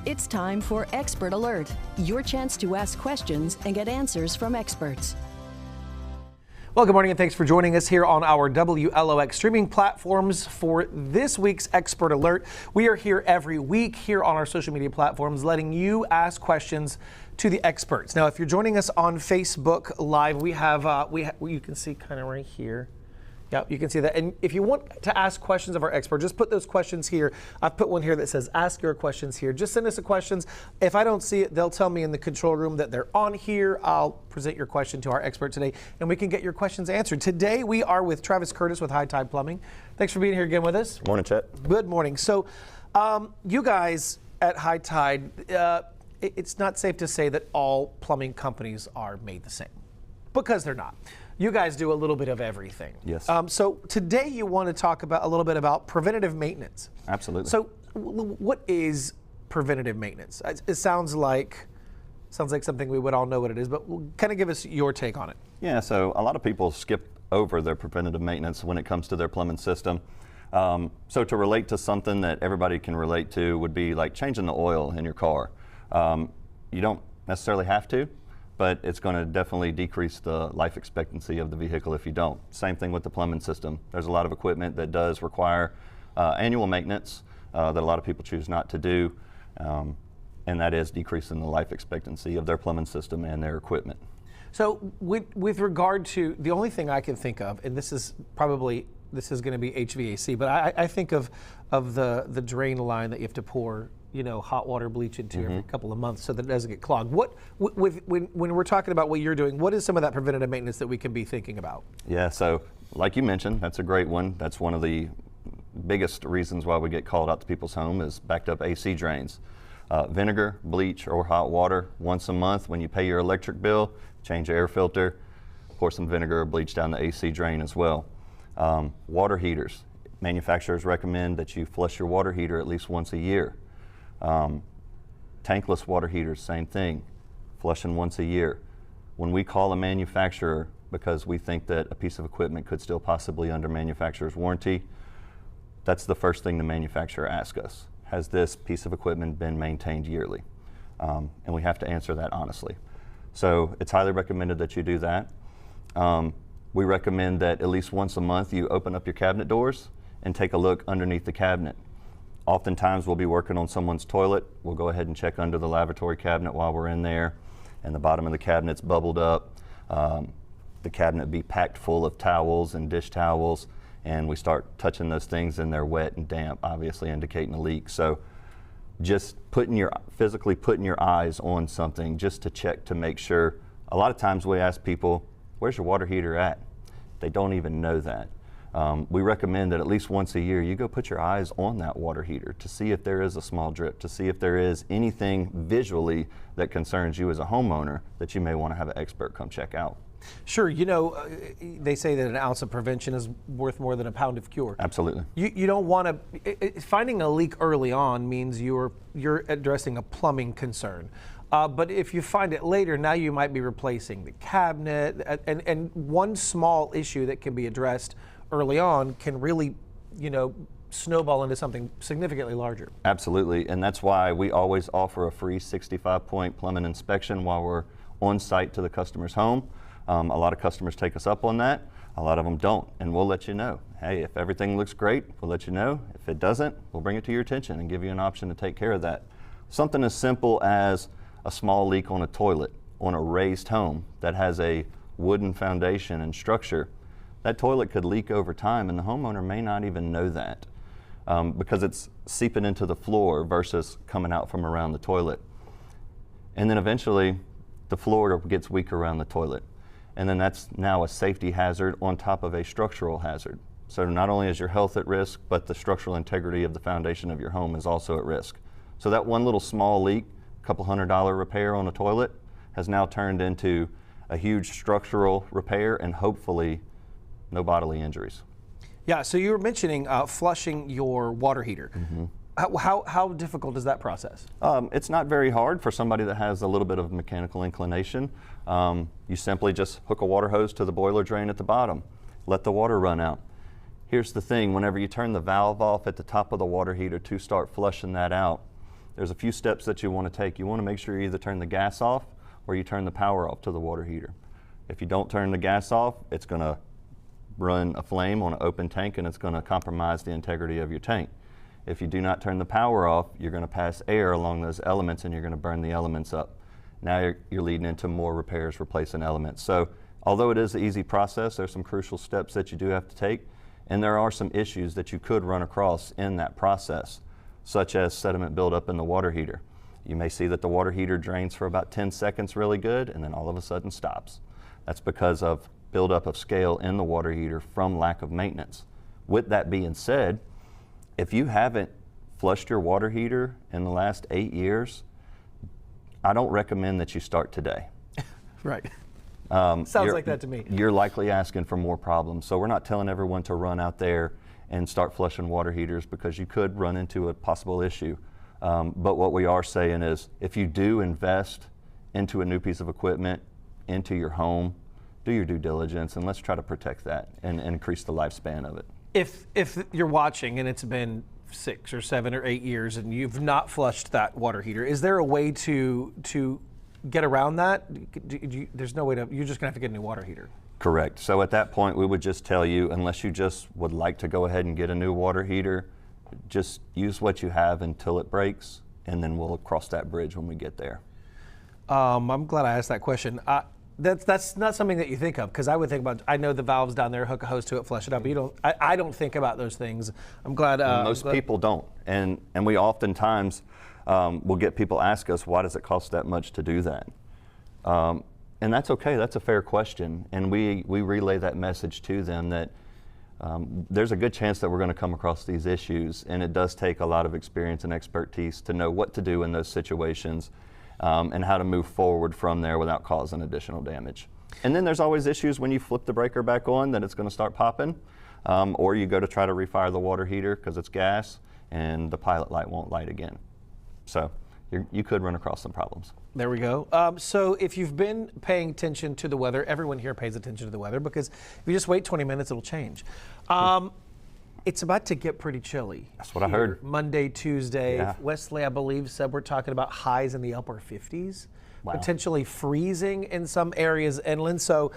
It's time for Expert Alert, your chance to ask questions and get answers from experts. Well, good morning and thanks for joining us here on our WLOX streaming platforms for this week's Expert Alert. We are here every week here on our social media platforms letting you ask questions to the experts. Now, if you're joining us on Facebook Live, we have you can see kind of right here. Yeah, you can see that. And if you want to ask questions of our expert, just put those questions here. I've put one here that says, ask your questions here. Just send us the questions. If I don't see it, they'll tell me in the control room that they're on here. I'll present your question to our expert today, and we can get your questions answered. Today, we are with Travis Curtis with High Tide Plumbing. Thanks for being here again with us. Morning, Chet. Good morning. So, you guys at High Tide, it's not safe to say that all plumbing companies are made the same, because they're not. You guys do a little bit of everything. Yes. So today you want to talk about a little bit about preventative maintenance. Absolutely. So what is preventative maintenance? It sounds like something we would all know what it is, but kind of give us your take on it. Yeah, so a lot of people skip over their preventative maintenance when it comes to their plumbing system. So to relate to something that everybody can relate to would be like changing the oil in your car. You don't necessarily have to, but it's going to definitely decrease the life expectancy of the vehicle if you don't. Same thing with the plumbing system. There's a lot of equipment that does require annual maintenance that a lot of people choose not to do, and that is decreasing the life expectancy of their plumbing system and their equipment. So with regard to, the only thing I can think of, and this is going to be HVAC, but I think of the drain line that you have to pour hot water bleach into every couple of months so that it doesn't get clogged. When we're talking about what you're doing, what is some of that preventative maintenance that we can be thinking about? Yeah, so like you mentioned, that's a great one. That's one of the biggest reasons why we get called out to people's home is backed up AC drains. Vinegar, bleach, or hot water once a month when you pay your electric bill, change your air filter, pour some vinegar or bleach down the AC drain as well. Water heaters. Manufacturers recommend that you flush your water heater at least once a year. Tankless water heaters, same thing, flushing once a year. When we call a manufacturer because we think that a piece of equipment could still possibly under manufacturer's warranty, that's the first thing the manufacturer asks us. Has this piece of equipment been maintained yearly? And we have to answer that honestly. So it's highly recommended that you do that. We recommend that at least once a month you open up your cabinet doors and take a look underneath the cabinet. Oftentimes we'll be working on someone's toilet. We'll go ahead and check under the lavatory cabinet while we're in there, and the bottom of the cabinet's bubbled up. The cabinet be packed full of towels and dish towels, and we start touching those things and they're wet and damp, obviously indicating a leak. So just physically putting your eyes on something just to check to make sure. A lot of times we ask people, where's your water heater at? They don't even know that. We recommend that at least once a year you go put your eyes on that water heater to see if there is a small drip, to see if there is anything visually that concerns you as a homeowner that you may want to have an expert come check out. Sure, they say that an ounce of prevention is worth more than a pound of cure. Absolutely. You don't want to, finding a leak early on means you're addressing a plumbing concern. But if you find it later, now you might be replacing the cabinet, and one small issue that can be addressed early on can really, snowball into something significantly larger. Absolutely, and that's why we always offer a free 65-point plumbing inspection while we're on site to the customer's home. A lot of customers take us up on that. A lot of them don't, and we'll let you know. Hey, if everything looks great, we'll let you know. If it doesn't, we'll bring it to your attention and give you an option to take care of that. Something as simple as a small leak on a toilet on a raised home that has a wooden foundation and structure, that toilet could leak over time and the homeowner may not even know that because it's seeping into the floor versus coming out from around the toilet. And then eventually the floor gets weak around the toilet. And then that's now a safety hazard on top of a structural hazard. So not only is your health at risk, but the structural integrity of the foundation of your home is also at risk. So that one little small leak, couple $100 repair on a toilet, has now turned into a huge structural repair and hopefully no bodily injuries. Yeah, so you were mentioning flushing your water heater. How difficult is that process? It's not very hard for somebody that has a little bit of mechanical inclination. You simply just hook a water hose to the boiler drain at the bottom, let the water run out. Here's the thing, whenever you turn the valve off at the top of the water heater to start flushing that out, there's a few steps that you want to take. You want to make sure you either turn the gas off or you turn the power off to the water heater. If you don't turn the gas off, it's going to run a flame on an open tank and it's going to compromise the integrity of your tank. If you do not turn the power off, you're going to pass air along those elements and you're going to burn the elements up. Now you're leading into more repairs, replacing elements. So although it is an easy process, there's some crucial steps that you do have to take, and there are some issues that you could run across in that process, such as sediment buildup in the water heater. You may see that the water heater drains for about 10 seconds really good and then all of a sudden stops. That's because of buildup of scale in the water heater from lack of maintenance. With that being said, if you haven't flushed your water heater in the last 8 years, I don't recommend that you start today. Right. Sounds like that to me. You're likely asking for more problems. So we're not telling everyone to run out there and start flushing water heaters because you could run into a possible issue. But what we are saying is if you do invest into a new piece of equipment, into your home, do your due diligence and let's try to protect that and increase the lifespan of it. If you're watching and it's been 6 or 7 or 8 years and you've not flushed that water heater, is there a way to get around that? There's no way to, you're just gonna have to get a new water heater. Correct. So at that point, we would just tell you, unless you just would like to go ahead and get a new water heater, just use what you have until it breaks, and then we'll cross that bridge when we get there. I'm glad I asked that question. That's not something that you think of, because I would think about, I know the valves down there, hook a hose to it, flush it up, but you don't, I don't think about those things. I'm glad. Most people don't, and we oftentimes will get people ask us, why does it cost that much to do that? And that's okay, that's a fair question, and we relay that message to them that there's a good chance that we're going to come across these issues, and it does take a lot of experience and expertise to know what to do in those situations. And how to move forward from there without causing additional damage. And then there's always issues when you flip the breaker back on that it's going to start popping, or you go to try to refire the water heater because it's gas and the pilot light won't light again. So you could run across some problems. There we go. So if you've been paying attention to the weather, everyone here pays attention to the weather because if you just wait 20 minutes, it'll change. It's about to get pretty chilly. That's what I heard. Monday, Tuesday. Yeah. Wesley, I believe, said we're talking about highs in the upper 50s, wow. Potentially freezing in some areas inland. So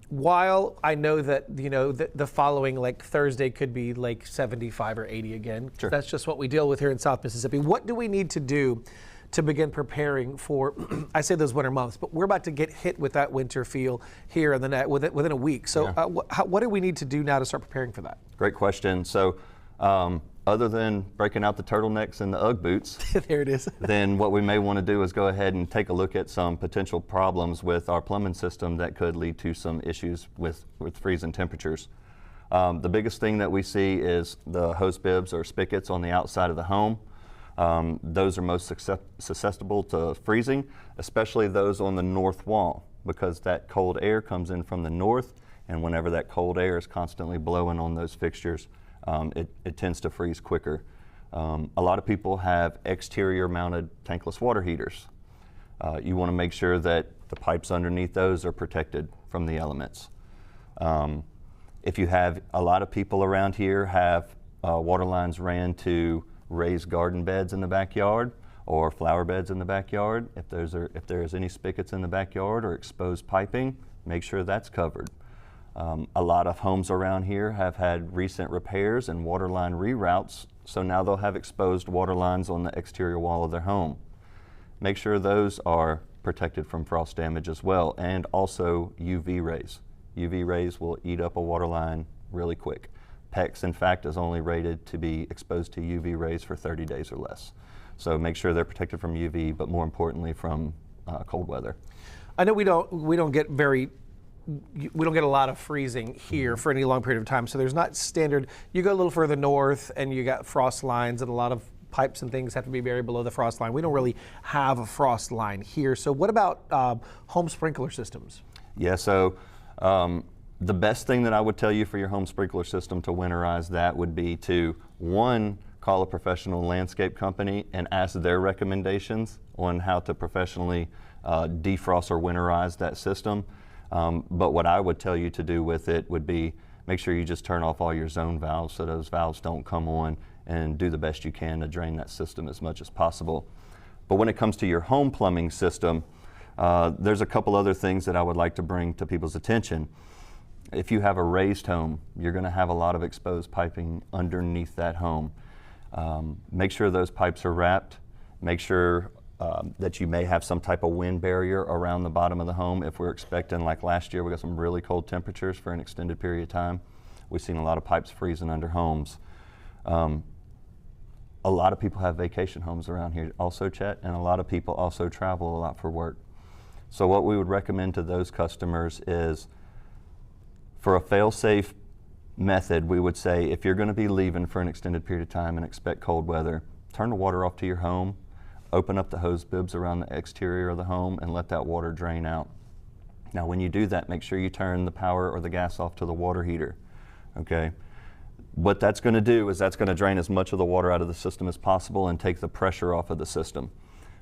while I know that, you know, the following, like Thursday could be like 75 or 80 again, sure. That's just what we deal with here in South Mississippi. What do we need to do to begin preparing for, I say those winter months, but we're about to get hit with that winter feel here in the within a week. So yeah. What do we need to do now to start preparing for that? Great question. So other than breaking out the turtlenecks and the Ugg boots, there it is. then what we may want to do is go ahead and take a look at some potential problems with our plumbing system that could lead to some issues with freezing temperatures. The biggest thing that we see is the hose bibs or spigots on the outside of the home. Those are most susceptible to freezing, especially those on the north wall, because that cold air comes in from the north, and whenever that cold air is constantly blowing on those fixtures, it tends to freeze quicker. A lot of people have exterior mounted tankless water heaters. You want to make sure that the pipes underneath those are protected from the elements. If you have, a lot of people around here have water lines ran to raised garden beds in the backyard or flower beds in the backyard. If there's any spigots in the backyard or exposed piping, make sure that's covered. A lot of homes around here have had recent repairs and water line reroutes, so now they'll have exposed water lines on the exterior wall of their home. Make sure those are protected from frost damage as well, and also UV rays. UV rays will eat up a water line really quick. PEX, in fact, is only rated to be exposed to UV rays for 30 days or less. So make sure they're protected from UV, but more importantly from cold weather. I know we don't get a lot of freezing here for any long period of time, so there's not standard. You go a little further north and you got frost lines, and a lot of pipes and things have to be buried below the frost line. We don't really have a frost line here. So what about home sprinkler systems? Yeah, so the best thing that I would tell you for your home sprinkler system to winterize that would be to, one, call a professional landscape company and ask their recommendations on how to professionally defrost or winterize that system. But what I would tell you to do with it would be make sure you just turn off all your zone valves so those valves don't come on, and do the best you can to drain that system as much as possible. But when it comes to your home plumbing system, there's a couple other things that I would like to bring to people's attention. If you have a raised home, you're going to have a lot of exposed piping underneath that home. Make sure those pipes are wrapped. Make sure that you may have some type of wind barrier around the bottom of the home. If we're expecting, like last year, we got some really cold temperatures for an extended period of time. We've seen a lot of pipes freezing under homes. A lot of people have vacation homes around here also, Chet, and a lot of people also travel a lot for work. So what we would recommend to those customers is, for a fail-safe method, we would say if you're going to be leaving for an extended period of time and expect cold weather, turn the water off to your home, open up the hose bibs around the exterior of the home, and let that water drain out. Now when you do that, make sure you turn the power or the gas off to the water heater, okay? What that's going to do is that's going to drain as much of the water out of the system as possible and take the pressure off of the system.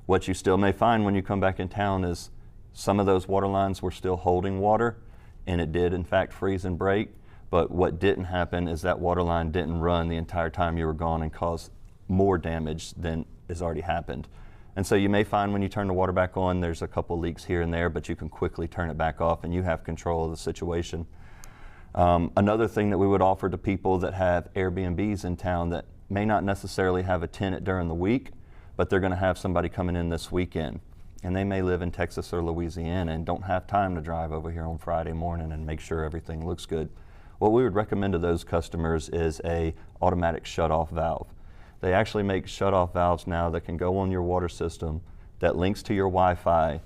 What you still may find when you come back in town is some of those water lines were still holding water, and it did in fact freeze and break, but what didn't happen is that water line didn't run the entire time you were gone and cause more damage than has already happened. And so you may find when you turn the water back on, there's a couple leaks here and there, but you can quickly turn it back off and you have control of the situation. Another thing that we would offer to people that have Airbnbs in town that may not necessarily have a tenant during the week, but they're going to have somebody coming in this weekend, and they may live in Texas or Louisiana and don't have time to drive over here on Friday morning and make sure everything looks good. What we would recommend to those customers is a automatic shut-off valve. They actually make shut-off valves now that can go on your water system, that links to your Wi-Fi,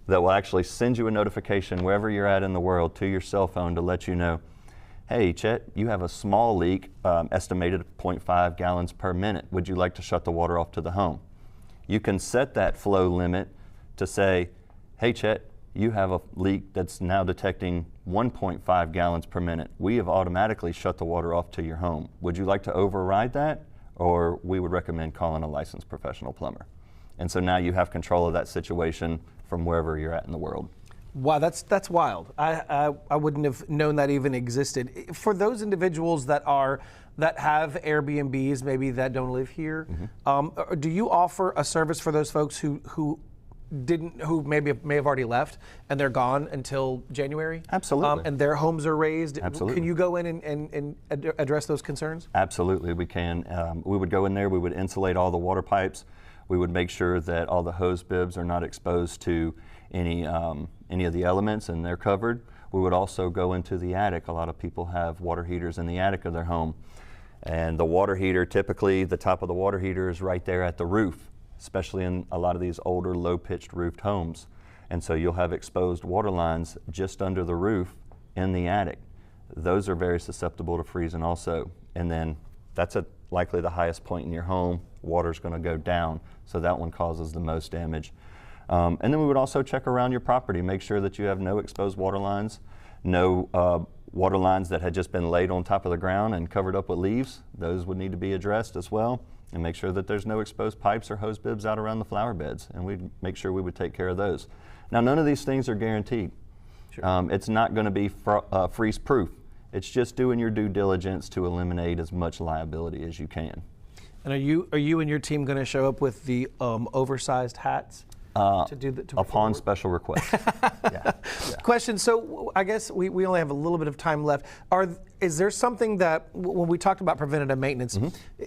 that will actually send you a notification wherever you're at in the world to your cell phone to let you know, hey, Chet, you have a small leak, estimated at 0.5 gallons per minute. Would you like to shut the water off to the home? You can set that flow limit to say, hey, Chet, you have a leak that's now detecting 1.5 gallons per minute. We have automatically shut the water off to your home. Would you like to override that? Or we would recommend calling a licensed professional plumber. And so now you have control of that situation from wherever you're at in the world. Wow, that's wild. I wouldn't have known that even existed. For those individuals that have Airbnbs, maybe that don't live here, do you offer a service for those folks who may have already left and they're gone until January? Absolutely. And their homes are raised? Absolutely. Can you go in and address those concerns? Absolutely, we can. We would go in there, we would insulate all the water pipes, we would make sure that all the hose bibs are not exposed to any of the elements and they're covered. We would also go into the attic. A lot of people have water heaters in the attic of their home. And the water heater, typically the top of the water heater is right there at the roof, especially in a lot of these older low-pitched roofed homes. And so you'll have exposed water lines just under the roof in the attic. Those are very susceptible to freezing also. And then that's likely the highest point in your home. Water's going to go down, so that one causes the most damage. And then we would also check around your property, make sure that you have no exposed water lines, no water lines that had just been laid on top of the ground and covered up with leaves. Those would need to be addressed as well, and make sure that there's no exposed pipes or hose bibs out around the flower beds, and we'd make sure we would take care of those. Now, none of these things are guaranteed. Sure. It's not going to be freeze-proof. It's just doing your due diligence to eliminate as much liability as you can. And are you and your team going to show up with the oversized hats? Upon special request. Yeah. Question, so I guess we only have a little bit of time left. Is there something that, when we talked about preventative maintenance,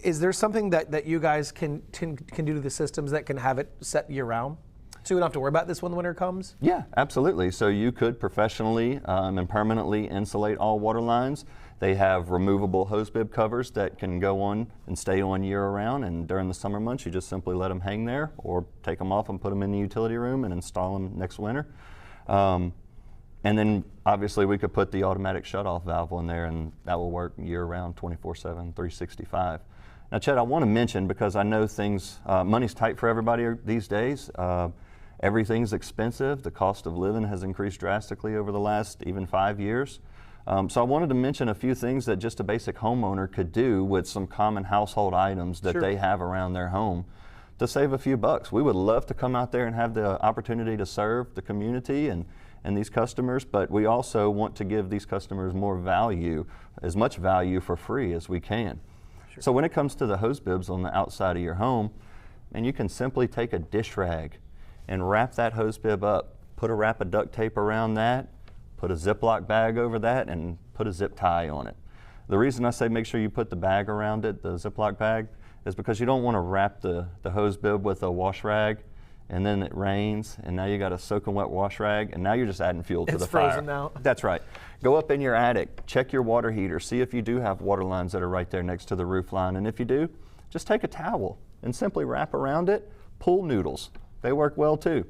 is there something that you guys can do to the systems that can have it set year round? So we don't have to worry about this when the winter comes? Yeah, absolutely. So you could professionally and permanently insulate all water lines. They have removable hose bib covers that can go on and stay on year round, and during the summer months you just simply let them hang there or take them off and put them in the utility room and install them next winter. And then obviously we could put the automatic shut-off valve on there, and that will work year round, 24/7, 365. Now, Chet, I want to mention, because I know things, money's tight for everybody these days. Everything's expensive. The cost of living has increased drastically over the last even 5 years. So I wanted to mention a few things that just a basic homeowner could do with some common household items that they have around their home to save a few bucks. We would love to come out there and have the opportunity to serve the community and these customers, but we also want to give these customers more value, as much value for free as we can. Sure. So when it comes to the hose bibs on the outside of your home, and you can simply take a dish rag and wrap that hose bib up. Put a wrap of duct tape around that, put a Ziploc bag over that, and put a zip tie on it. The reason I say make sure you put the bag around it, the Ziploc bag, is because you don't want to wrap the hose bib with a wash rag, and then it rains, and now you got a soaking wet wash rag, and now you're just adding fuel to the fire. It's frozen now. That's right. Go up in your attic, check your water heater, see if you do have water lines that are right there next to the roof line, and if you do, just take a towel and simply wrap around it. Pool noodles, they work well too.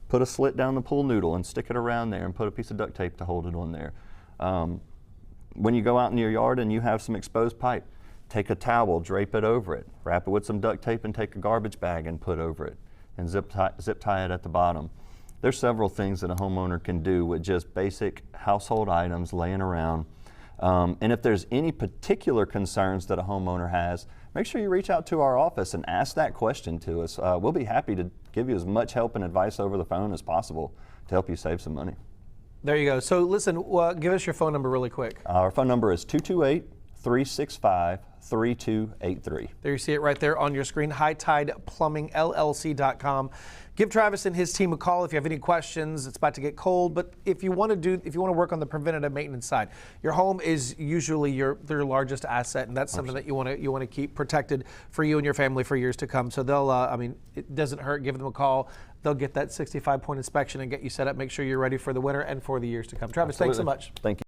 Put a slit down the pool noodle and stick it around there and put a piece of duct tape to hold it on there. When you go out in your yard and you have some exposed pipe, take a towel, drape it over it, wrap it with some duct tape and take a garbage bag and put over it, and zip tie it at the bottom. There's several things that a homeowner can do with just basic household items laying around. And if there's any particular concerns that a homeowner has, make sure you reach out to our office and ask that question to us. We'll be happy to give you as much help and advice over the phone as possible to help you save some money. There you go. So listen, give us your phone number really quick. Our phone number is 228-365-3283. There you see it right there on your screen, hightideplumbingllc.com. Give Travis and his team a call if you have any questions. It's about to get cold, but if you want to work on the preventative maintenance side, your home is usually your largest asset, and that's something that you want to keep protected for you and your family for years to come. So they'll, it doesn't hurt. Give them a call. They'll get that 65-point inspection and get you set up. Make sure you're ready for the winter and for the years to come. Travis, thanks so much. Thank you.